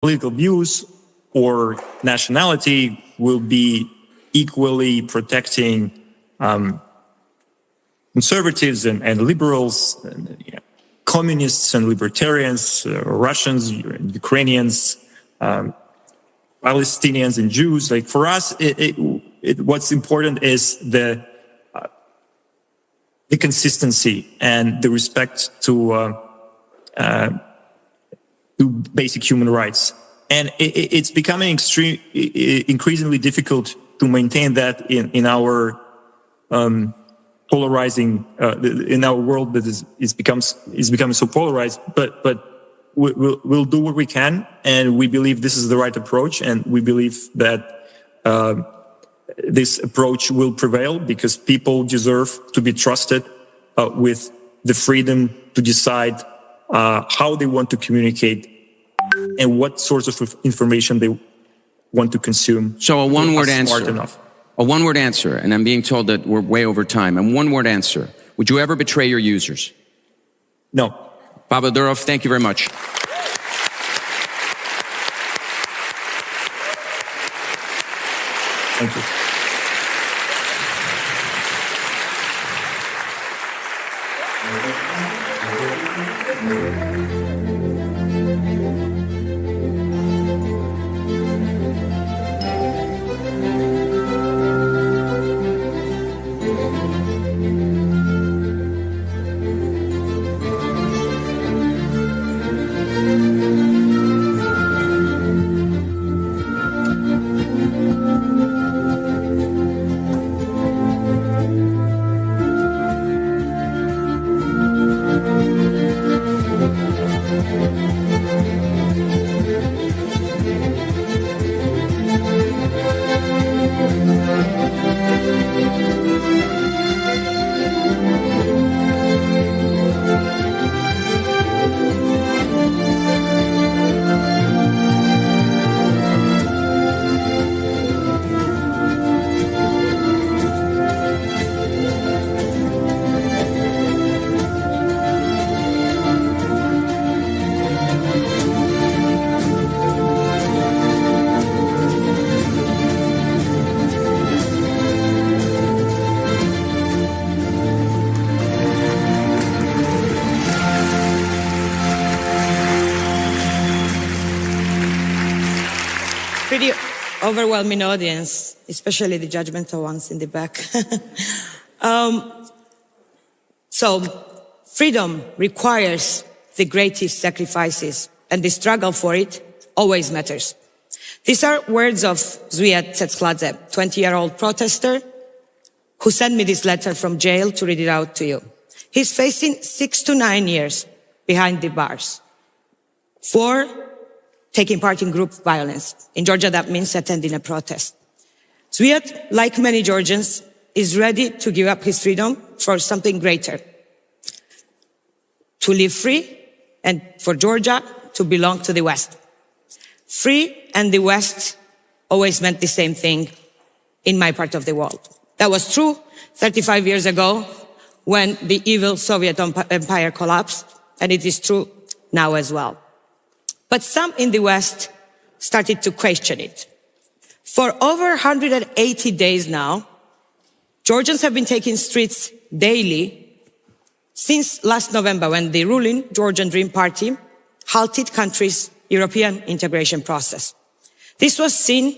political views or nationality will be equally protecting conservatives and liberals, and, communists and libertarians, Russians, Ukrainians, Palestinians and Jews. Like for us, what's important is the consistency and the respect to basic human rights. And it's becoming increasingly difficult to maintain that in our polarizing, in our world that is becoming so polarized. But we'll do what we can, and we believe this is the right approach, and we believe that this approach will prevail because people deserve to be trusted with the freedom to decide how they want to communicate and what sorts of information they want to consume. So a one-word answer. A one-word answer, and I'm being told that we're way over time. A one-word answer. Would you ever betray your users? No. Pavel Durov, thank you very much. Thank you. Pretty overwhelming audience, especially the judgmental ones in the back. So freedom requires the greatest sacrifices, and the struggle for it always matters. These are words of Zviad Tsetskladze, 20-year-old protester who sent me this letter from jail to read it out to you. He's facing 6 to 9 years behind the bars for taking part in group violence. In Georgia, that means attending a protest. Zviad, like many Georgians, is ready to give up his freedom for something greater. To live free, and for Georgia to belong to the West. Free and the West always meant the same thing in my part of the world. That was true 35 years ago when the evil Soviet empire collapsed, and it is true now as well. But some in the West started to question it. For over 180 days now, Georgians have been taking streets daily since last November, when the ruling Georgian Dream Party halted country's European integration process. This was seen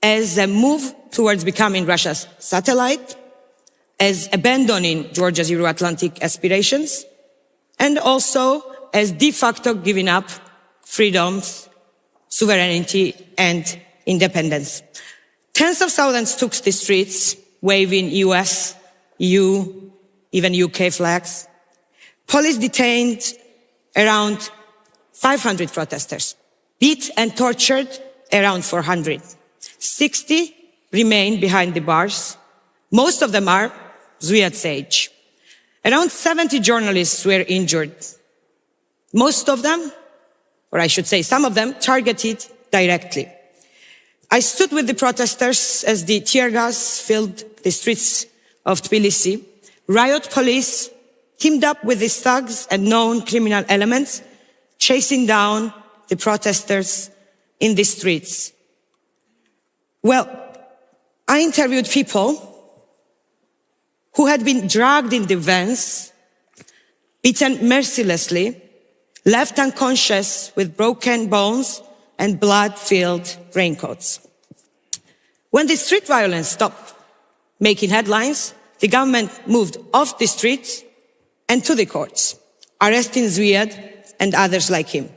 as a move towards becoming Russia's satellite, as abandoning Georgia's Euro-Atlantic aspirations, and also as de facto giving up freedoms, sovereignty, and independence. Tens of thousands took the streets, waving US, EU, even UK flags. Police detained around 500 protesters, beat and tortured around 400. 60 remain behind the bars. Most of them are Zviad's age. Around 70 journalists were injured. Most of them, or I should say some of them, targeted directly. I stood with the protesters as the tear gas filled the streets of Tbilisi. Riot police teamed up with the thugs and known criminal elements, chasing down the protesters in the streets? Well, I interviewed people who had been dragged in the vans, beaten mercilessly, left unconscious with broken bones and blood-filled raincoats. When the street violence stopped making headlines, the government moved off the streets and to the courts, arresting Zviad and others like him.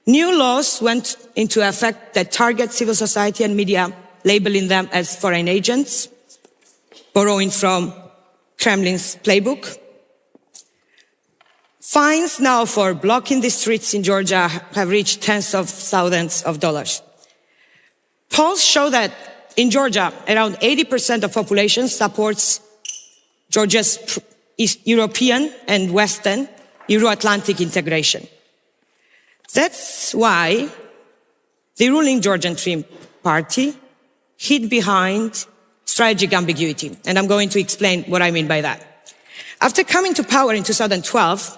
New laws went into effect that target civil society and media, labeling them as foreign agents, borrowing from Kremlin's playbook. Fines now for blocking the streets in Georgia have reached tens of thousands of dollars. Polls show that in Georgia, around 80% of population supports Georgia's European and Western Euro-Atlantic integration. That's why the ruling Georgian Dream Party hid behind strategic ambiguity. And I'm going to explain what I mean by that. After coming to power in 2012,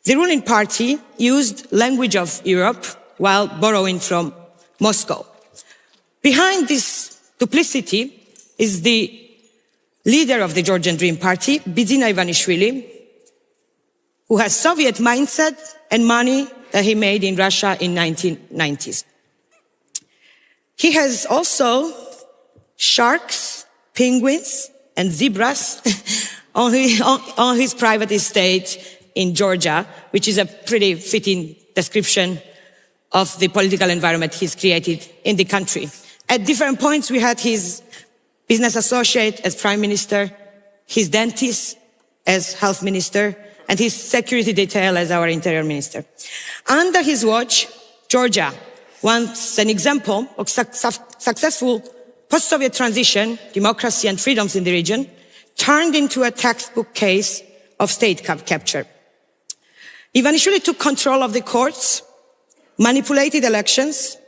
the ruling party used language of Europe while borrowing from Moscow. Behind this duplicity is the leader of the Georgian Dream Party, Bidzina Ivanishvili, who has Soviet mindset and money that he made in Russia in 1990s. He has also sharks, penguins, and zebras on his private estate in Georgia, which is a pretty fitting description of the political environment he's created in the country. At different points, we had his business associate as prime minister, his dentist as health minister, and his security detail as our interior minister. Under his watch, Georgia, once an example of successful post-Soviet transition, democracy and freedoms in the region, turned into a textbook case of state capture. Ivanishvili took control of the courts, manipulated elections,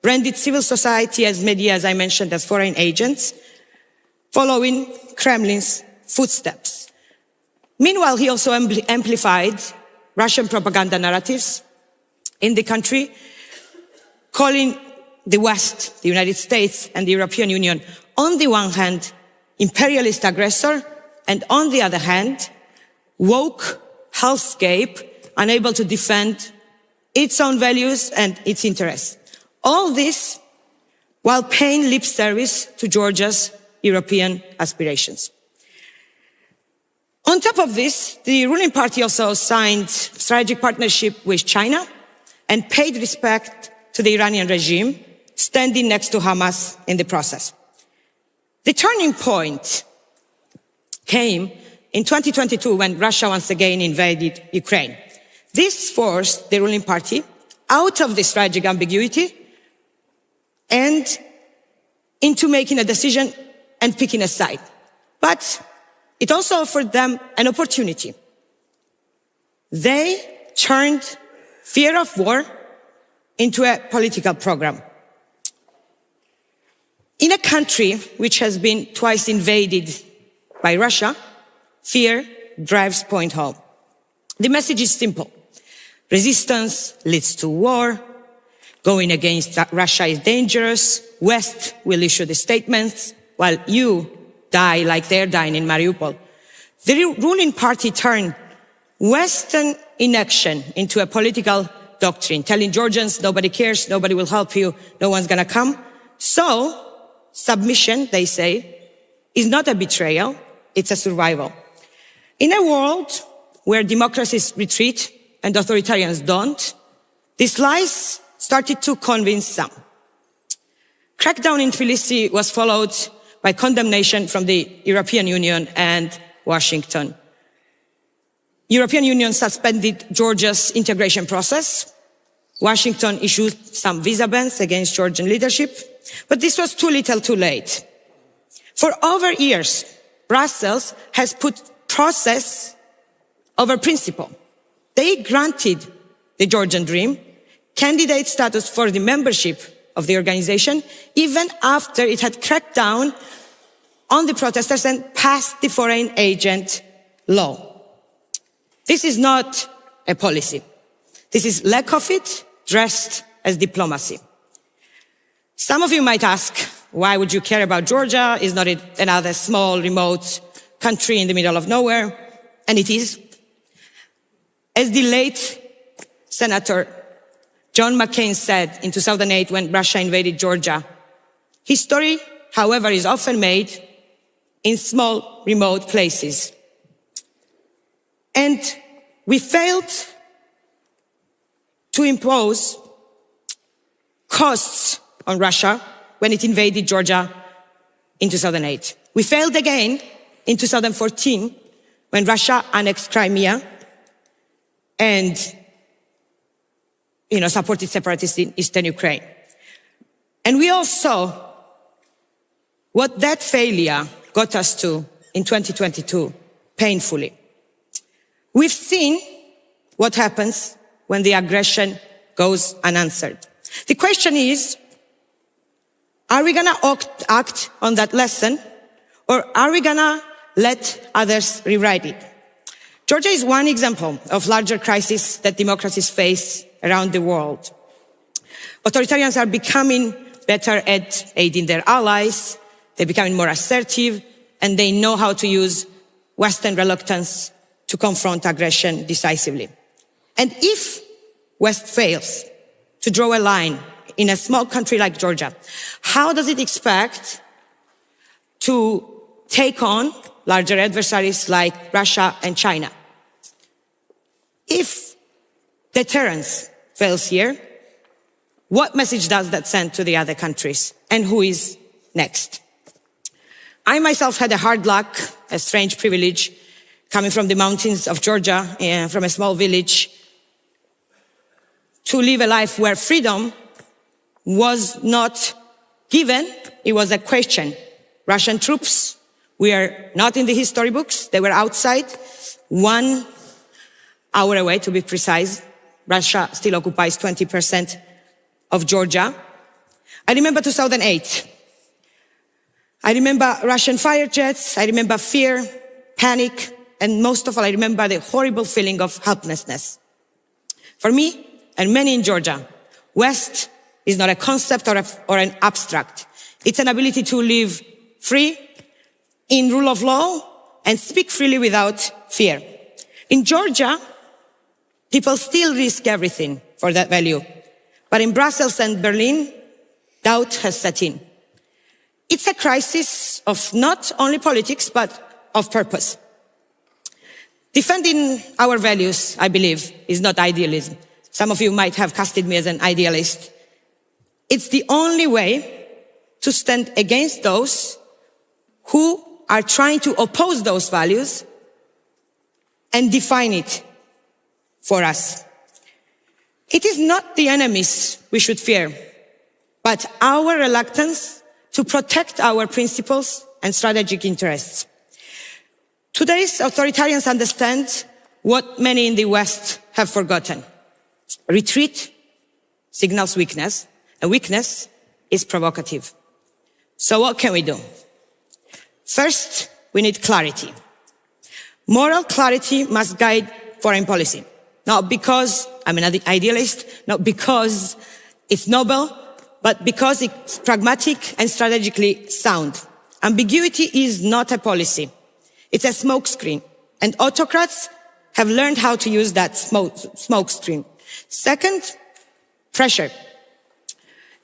branded civil society as media, as I mentioned, as foreign agents, following Kremlin's footsteps. Meanwhile, he also amplified Russian propaganda narratives in the country, calling the West, the United States and the European Union, on the one hand, imperialist aggressor, and on the other hand, woke hellscape, unable to defend its own values and its interests. All this while paying lip service to Georgia's European aspirations. On top of this, the ruling party also signed strategic partnership with China and paid respect to the Iranian regime, standing next to Hamas in the process. The turning point came in 2022 when Russia once again invaded Ukraine. This forced the ruling party out of the strategic ambiguity and into making a decision and picking a side. But it also offered them an opportunity. They turned fear of war into a political program. In a country which has been twice invaded by Russia, fear drives point home. The message is simple. Resistance leads to war. Going against Russia is dangerous. West will issue the statements while you die like they're dying in Mariupol. The ruling party turned Western inaction into a political doctrine, telling Georgians nobody cares, nobody will help you, no one's gonna come. So, submission, they say, is not a betrayal, it's a survival. In a world where democracies retreat and authoritarians don't, these lies started to convince some. Crackdown in Tbilisi was followed by condemnation from the European Union and Washington. European Union suspended Georgia's integration process. Washington issued some visa bans against Georgian leadership, but this was too little too late. For over years, Brussels has put process over principle. They granted the Georgian Dream candidate status for the membership of the organization, even after it had cracked down on the protesters and passed the foreign agent law. This is not a policy. This is lack of it dressed as diplomacy. Some of you might ask, why would you care about Georgia? Is not it another small, remote country in the middle of nowhere? And it is. As the late Senator John McCain said in 2008 when Russia invaded Georgia, history, however, is often made in small, remote places. And we failed to impose costs on Russia when it invaded Georgia in 2008. We failed again in 2014 when Russia annexed Crimea and, supported separatists in eastern Ukraine. And we all saw what that failure got us to in 2022, painfully. We've seen what happens when the aggression goes unanswered. The question is, are we going to act on that lesson, or are we going to let others rewrite it? Georgia is one example of larger crises that democracies face around the world. Authoritarians are becoming better at aiding their allies, they're becoming more assertive, and they know how to use Western reluctance to confront aggression decisively. And if West fails to draw a line in a small country like Georgia, how does it expect to take on larger adversaries like Russia and China? If deterrence fails here, what message does that send to the other countries? And who is next? I myself had a hard luck, a strange privilege, coming from the mountains of Georgia, from a small village, to live a life where freedom was not given, it was a question. Russian troops were not in the history books, they were outside, 1 hour away to be precise. Russia still occupies 20% of Georgia. I remember 2008. I remember Russian fire jets, I remember fear, panic, and most of all, I remember the horrible feeling of helplessness. For me, and many in Georgia, West is not a concept or an abstract. It's an ability to live free, in rule of law, and speak freely without fear. In Georgia, people still risk everything for that value. But in Brussels and Berlin, doubt has set in. It's a crisis of not only politics, but of purpose. Defending our values, I believe, is not idealism. Some of you might have casted me as an idealist. It's the only way to stand against those who are trying to oppose those values and define it for us. It is not the enemies we should fear, but our reluctance to protect our principles and strategic interests. Today's authoritarians understand what many in the West have forgotten. Retreat signals weakness, and weakness is provocative. So what can we do? First, we need clarity. Moral clarity must guide foreign policy. Not because I'm an idealist, not because it's noble, but because it's pragmatic and strategically sound. Ambiguity is not a policy. It's a smokescreen. And autocrats have learned how to use that smokescreen. Second, pressure.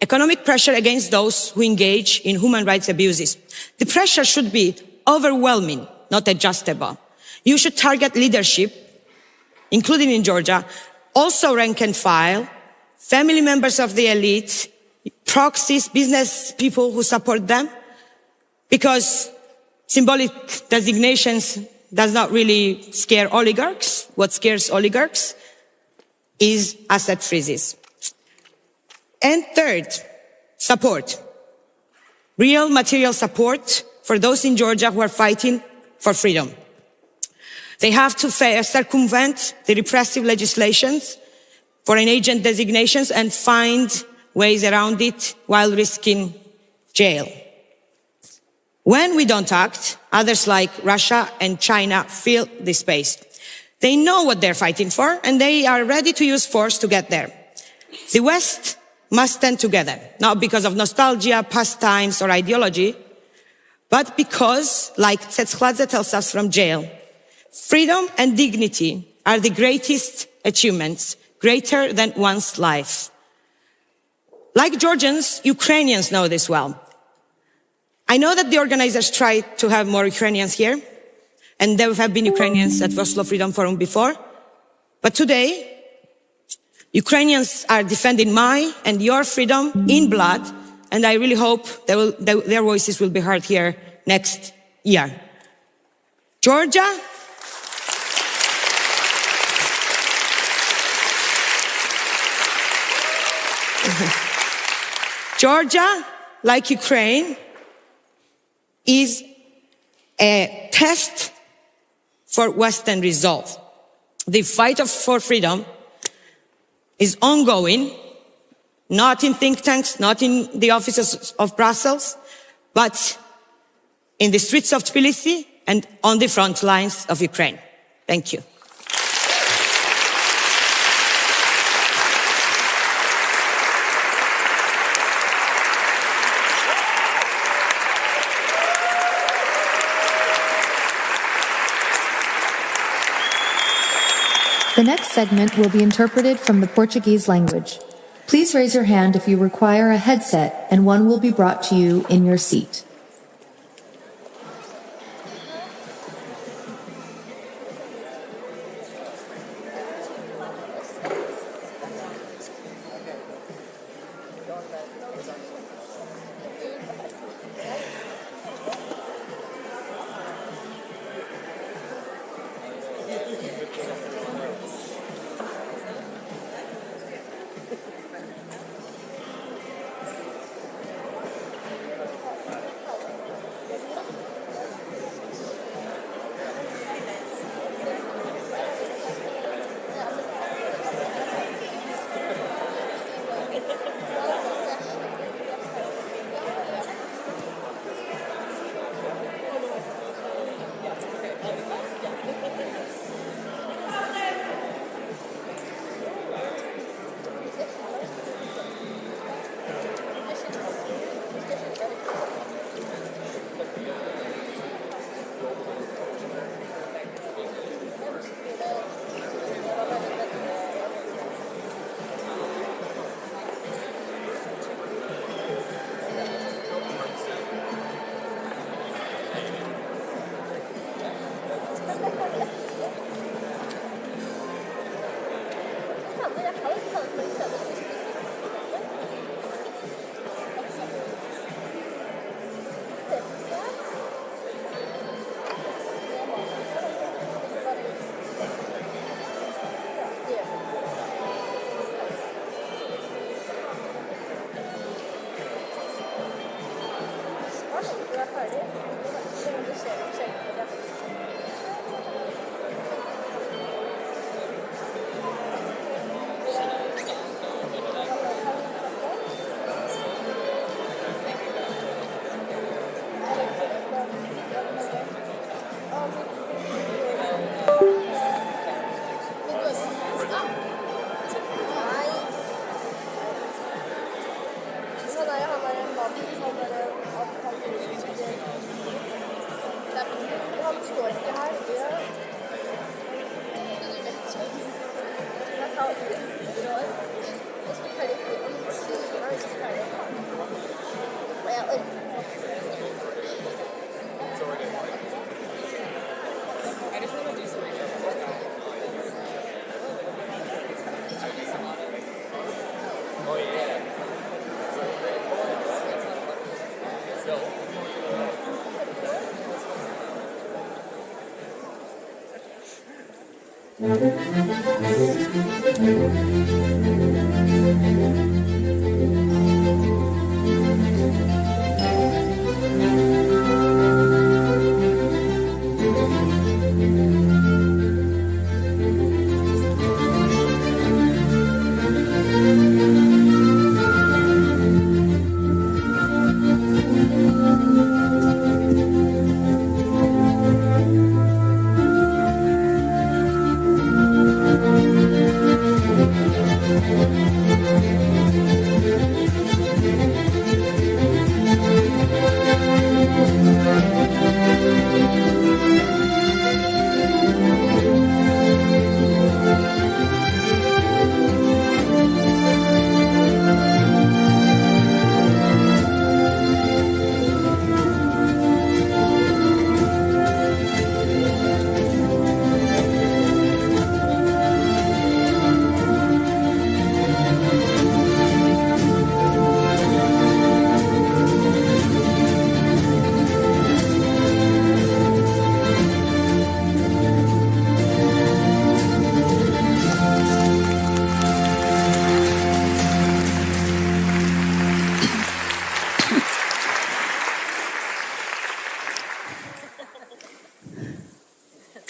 Economic pressure against those who engage in human rights abuses. The pressure should be overwhelming, not adjustable. You should target leadership, including in Georgia, also rank and file, family members of the elite, proxies, business people who support them, because symbolic designations does not really scare oligarchs. What scares oligarchs is asset freezes. And third, support. Real material support for those in Georgia who are fighting for freedom. They have to circumvent the repressive legislations, foreign agent designations, and find ways around it while risking jail. When we don't act, others like Russia and China fill the space. They know what they're fighting for, and they are ready to use force to get there. The West must stand together, not because of nostalgia, pastimes, or ideology, but because, like Tsetskladze tells us from jail, freedom and dignity are the greatest achievements, greater than one's life. Like Georgians, Ukrainians know this well. I know that the organizers try to have more Ukrainians here, and there have been Ukrainians at Oslo Freedom Forum before, but today, Ukrainians are defending my and your freedom in blood, and I really hope their voices will be heard here next year. Georgia, Georgia, like Ukraine, is a test for Western resolve. The fight for freedom is ongoing, not in think tanks, not in the offices of Brussels, but in the streets of Tbilisi and on the front lines of Ukraine. Thank you. The next segment will be interpreted from the Portuguese language. Please raise your hand if you require a headset, and one will be brought to you in your seat.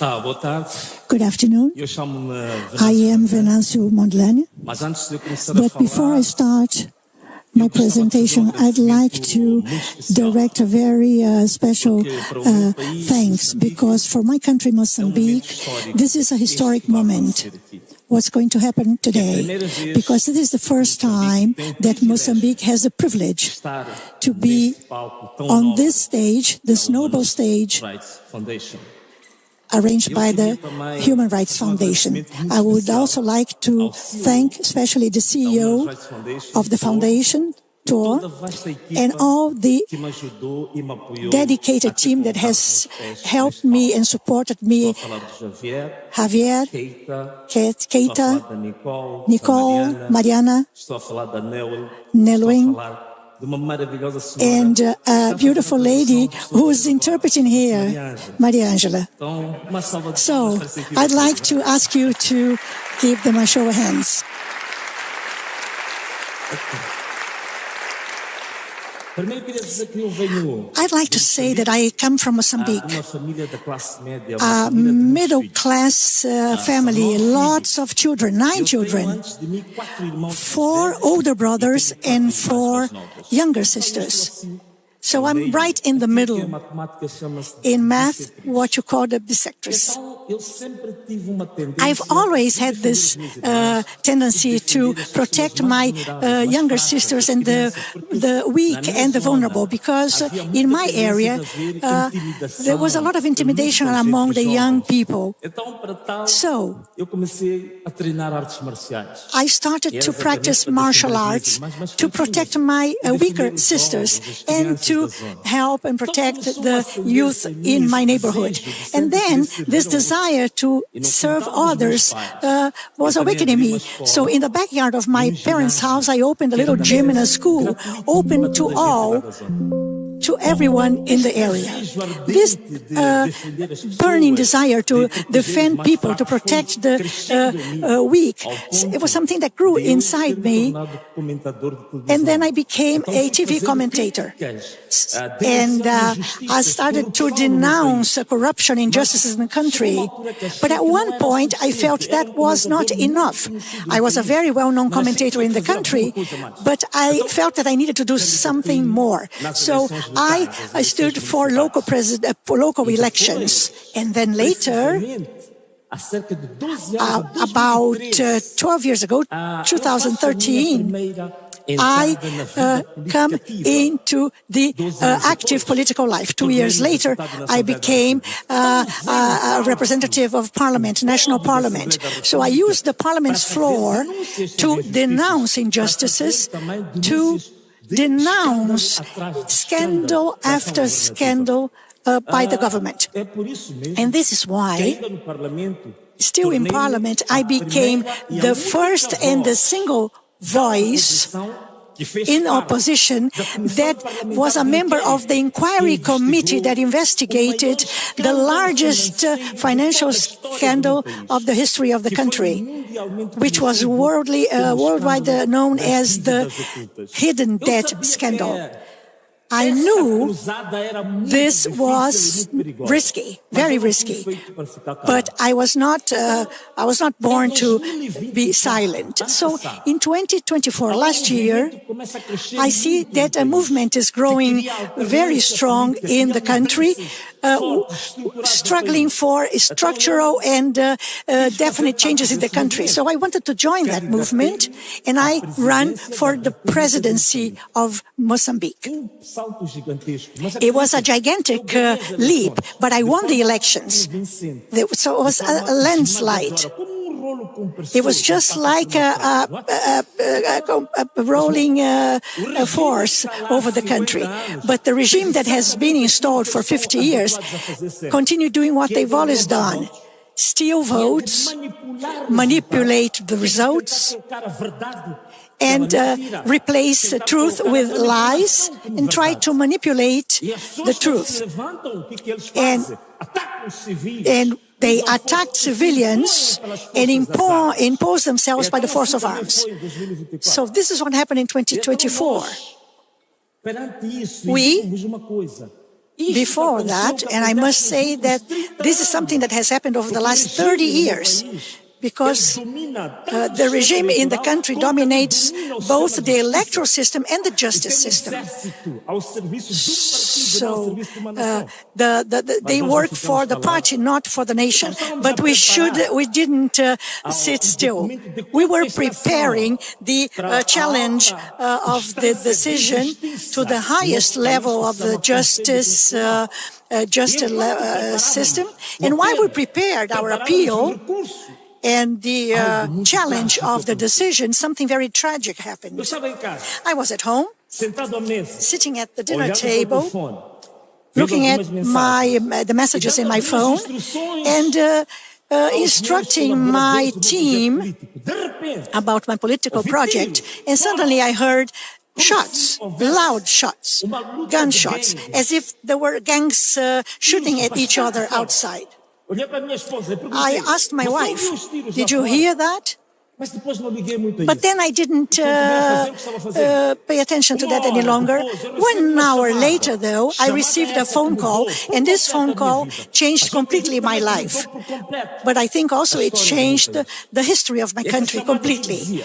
Good afternoon. I am Venâncio Mondlane. But before I start my presentation, I'd like to direct a very special thanks, because for my country, Mozambique, this is a historic moment. What's going to happen today? Because this is the first time that Mozambique has the privilege to be on this stage, this noble stage, arranged by the Human Rights Foundation. I would also like to thank especially the CEO of the foundation, and all the dedicated team that has helped me and supported me, Javier, Keita, Nicole, Mariana, Nelwin, and a beautiful lady who is interpreting here, Maria Angela. So I'd like to ask you to give them a show of hands. I'd like to say that I come from Mozambique, a middle-class family, lots of children, 9 children, 4 older brothers and 4 younger sisters. So I'm right in the middle. In math, what you call the bisectress. I've always had this tendency to protect my younger sisters and the weak and the vulnerable, because in my area, there was a lot of intimidation among the young people. So I started to practice martial arts to protect my weaker sisters and to help and protect the youth in my neighborhood. And then this desire to serve others was awakening me. So in the backyard of my parents' house, I opened a little gym in a school, open to all, to everyone in the area. This burning desire to defend people, to protect the weak, it was something that grew inside me. And then I became a TV commentator. And I started to denounce corruption, injustices in the country. But at one point, I felt that was not enough. I was a very well-known commentator in the country, but I felt that I needed to do something more. So I stood for local elections. And then later, about 12 years ago, 2013, I come into the active political life. 2 years later, I became a representative of Parliament, National Parliament. So I used the Parliament's floor to denounce injustices, to denounce scandal after scandal by the government. And this is why, still in Parliament, I became the first and the single voice in opposition that was a member of the inquiry committee that investigated the largest financial scandal of the history of the country, which was worldwide known as the hidden debt scandal. I knew this was risky, very risky, but I was not born to be silent. So in 2024, last year, I see that a movement is growing very strong in the country, struggling for structural and definite changes in the country. So I wanted to join that movement, and I ran for the presidency of Mozambique. It was a gigantic leap, but I won the elections. So it was a landslide. It was just like a rolling force over the country. But the regime that has been installed for 50 years continued doing what they've always done. Steal votes, manipulate the results, and replace truth with lies, and try to manipulate the truth. And they attacked civilians and imposed themselves by the force of arms. So this is what happened in 2024. We before that, and I must say that this is something that has happened over the last 30 years, because the regime in the country dominates both the electoral system and the justice system. So they work for the party, not for the nation. But we didn't sit still. We were preparing the challenge of the decision to the highest level of the justice system. And while we prepared our appeal and the challenge of the decision, something very tragic happened. I was at home, sitting at the dinner table, looking at the messages in my phone, and instructing my team about my political project. And suddenly I heard shots, loud shots, gunshots, as if there were gangs shooting at each other outside. I asked my wife, "Did you hear that?" But then I didn't pay attention to that any longer. 1 hour later, though, I received a phone call, and this phone call changed completely my life. But I think also it changed the history of my country completely.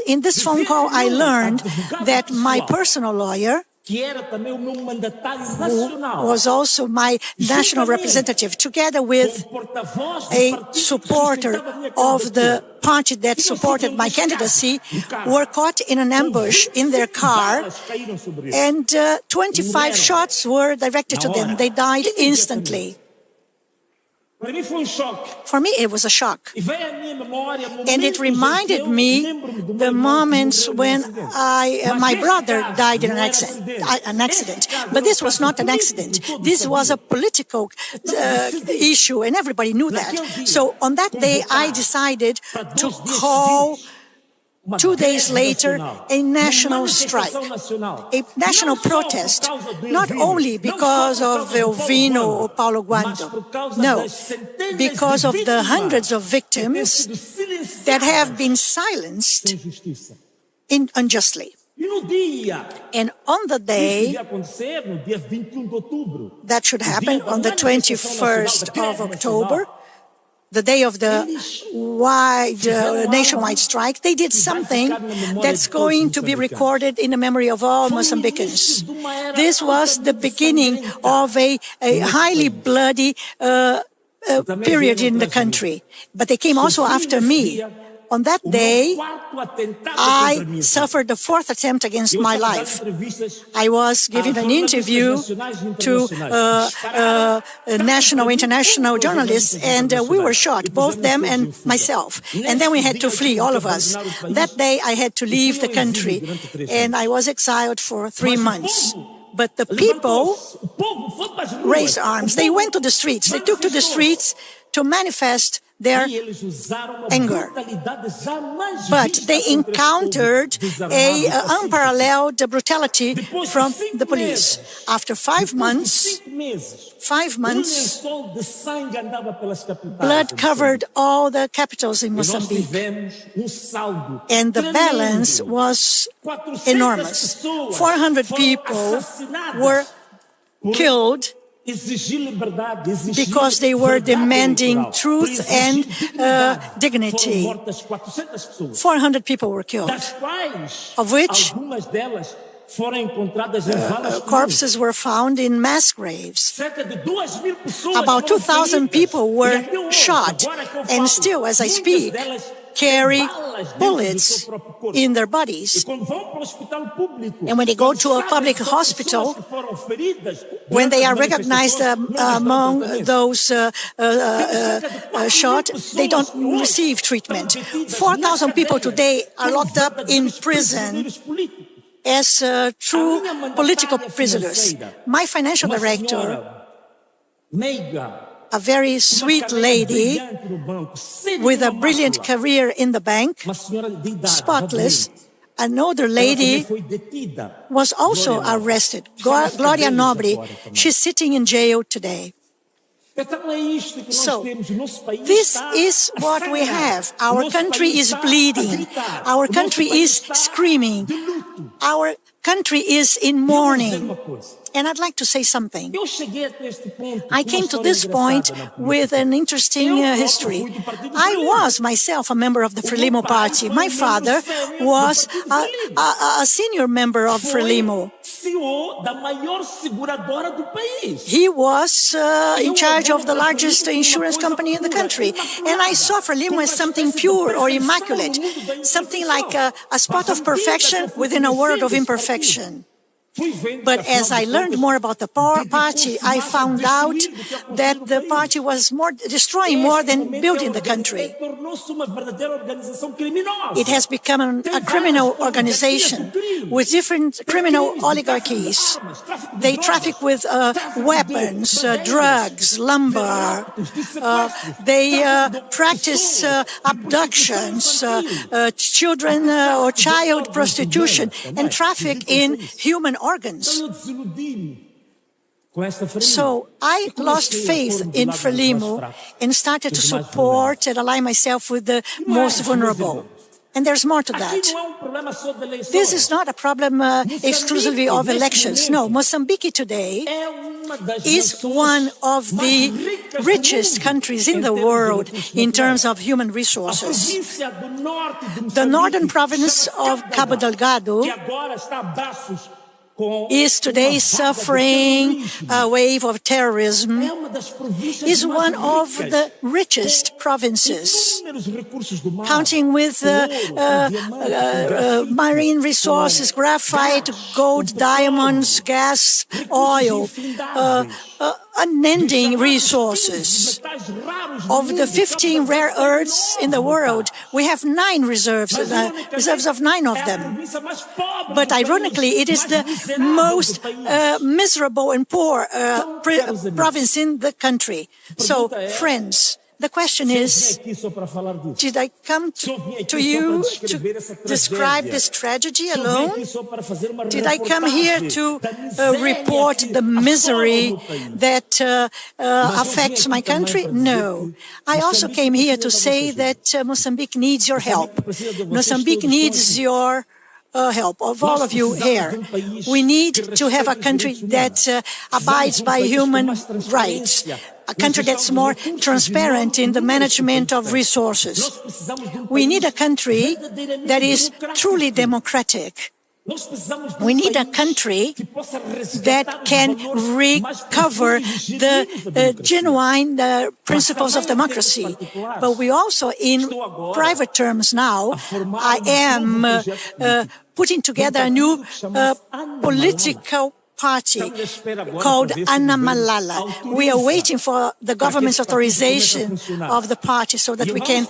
In this phone call, I learned that my personal lawyer, who was also my national representative, together with a supporter of the party that supported my candidacy, were caught in an ambush in their car, and 25 shots were directed to them. They died instantly. For me, it was a shock. And it reminded me the moments when my brother died in an accident. But this was not an accident. This was a political issue, and everybody knew that. So on that day, I decided to call, 2 days later, a national strike, a national protest, not only because of Elvino or Paulo Guando, no, because of the hundreds of victims that have been silenced unjustly. And on the day that should happen, on the 21st of October, the day of the nationwide strike, they did something that's going to be recorded in the memory of all Mozambicans. This was the beginning of a highly bloody period in the country. But they came also after me. On that day, I suffered the 4th attempt against my life. I was giving an interview to national, international journalists, and we were shot, both them and myself. And then we had to flee, all of us. That day, I had to leave the country, and I was exiled for 3 months. But the people raised arms. They went to the streets. They took to the streets to manifest their anger. But they encountered an unparalleled brutality from the police. After 5 months, blood covered all the capitals in Mozambique. And the balance was enormous. 400 people were killed because they were demanding truth and dignity. 400 people were killed, of which corpses were found in mass graves. About 2,000 people were shot, and still, as I speak, carry bullets in their bodies. And when they go to a public hospital, when they are recognized among those shot, they don't receive treatment. 4,000 people today are locked up in prison as true political prisoners. My financial director, a very sweet lady with a brilliant career in the bank, spotless. An older lady was also arrested, Gloria Nobre. She's sitting in jail today. So, this is what we have. Our country is bleeding. Our country is screaming. Our country is in mourning. And I'd like to say something. I came to this point with an interesting history. I was myself a member of the Frelimo party. My father was a senior member of Frelimo. He was in charge of the largest insurance company in the country. And I saw Frelimo as something pure or immaculate, something like a spot of perfection within a world of imperfection. But as I learned more about the party, I found out that the party was destroying more than building the country. It has become a criminal organization with different criminal oligarchies. They traffic with weapons, drugs, lumber. They practice abductions, children or child prostitution, and traffic in human organs. So I lost faith in Frelimo and started to support and align myself with the most vulnerable. And there's more to that. This is not a problem exclusively of elections. No, Mozambique today is one of the richest countries in the world in terms of human resources. The northern province of Cabo Delgado is today suffering a wave of terrorism, is one of the richest provinces, counting with marine resources, graphite, gold, diamonds, gas, oil, unending resources. Of the 15 rare earths in the world, we have 9 reserves of 9 of them. But ironically, it is the most miserable and poor province in the country. So, friends, the question is, did I come to you to describe this tragedy alone? Did I come here to report the misery that affects my country? No. I also came here to say that Mozambique needs your help. Mozambique needs your help of all of you here. We need to have a country that abides by human rights, a country that's more transparent in the management of resources. We need a country that is truly democratic. We need a country that can recover the genuine principles of democracy. But we also, in private terms now, I am putting together a new political party called Ana Malala. We are waiting for the government's authorization of the party so that we can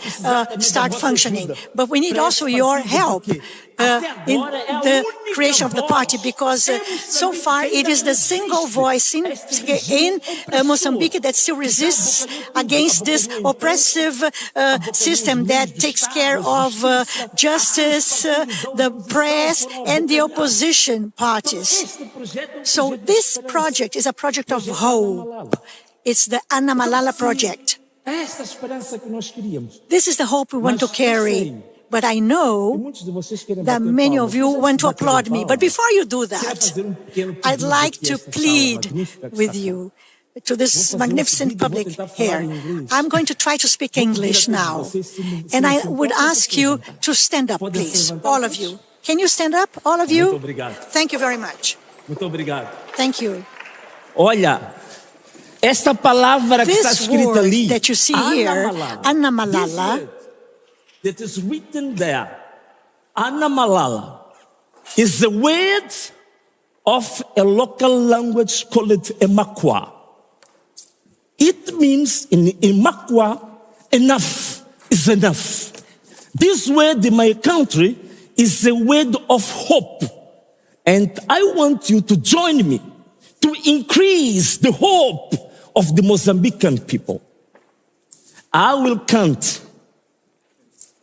start functioning. But we need also your help in the creation of the party, because so far it is the single voice in Mozambique that still resists against this oppressive system that takes care of justice, the press, and the opposition parties. So this project is a project of hope. It's the Ana Malala project. This is the hope we want to carry. But I know that many of you want to applaud me. But before you do that, I'd like to plead with you to this magnificent public here. I'm going to try to speak English now. And I would ask you to stand up, please, all of you. Can you stand up, all of you? Thank you very much. Thank you. Olha, esta palavra que está escrita ali, that you see here, Ana Malala, that is written there, Ana Malala, is the word of a local language called Emakwa. It means in Emakwa, enough is enough. This word in my country is the word of hope. And I want you to join me to increase the hope of the Mozambican people. I will count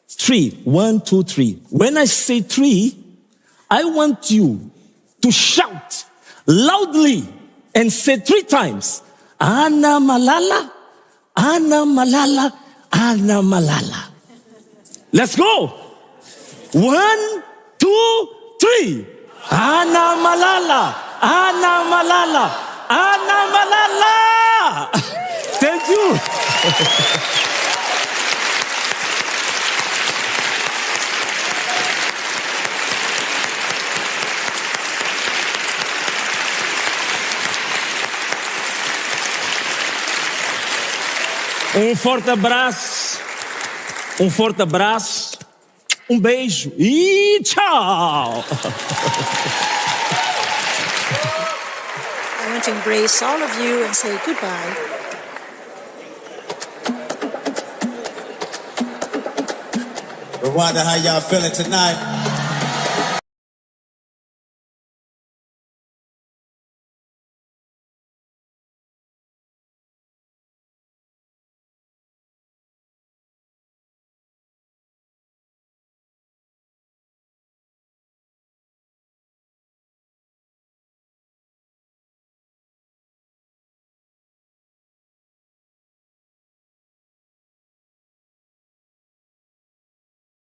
3. 1, 2, 3. When I say 3, I want you to shout loudly and say 3 times, Ana Malala, Ana Malala, Ana Malala. Let's go. 1, 2, 3. Ana Malala, Ana Malala, Ana Malala. Thank you. Forte abraço, beijo e tchau. I want to embrace all of you and say goodbye. Rwanda, how y'all feeling tonight?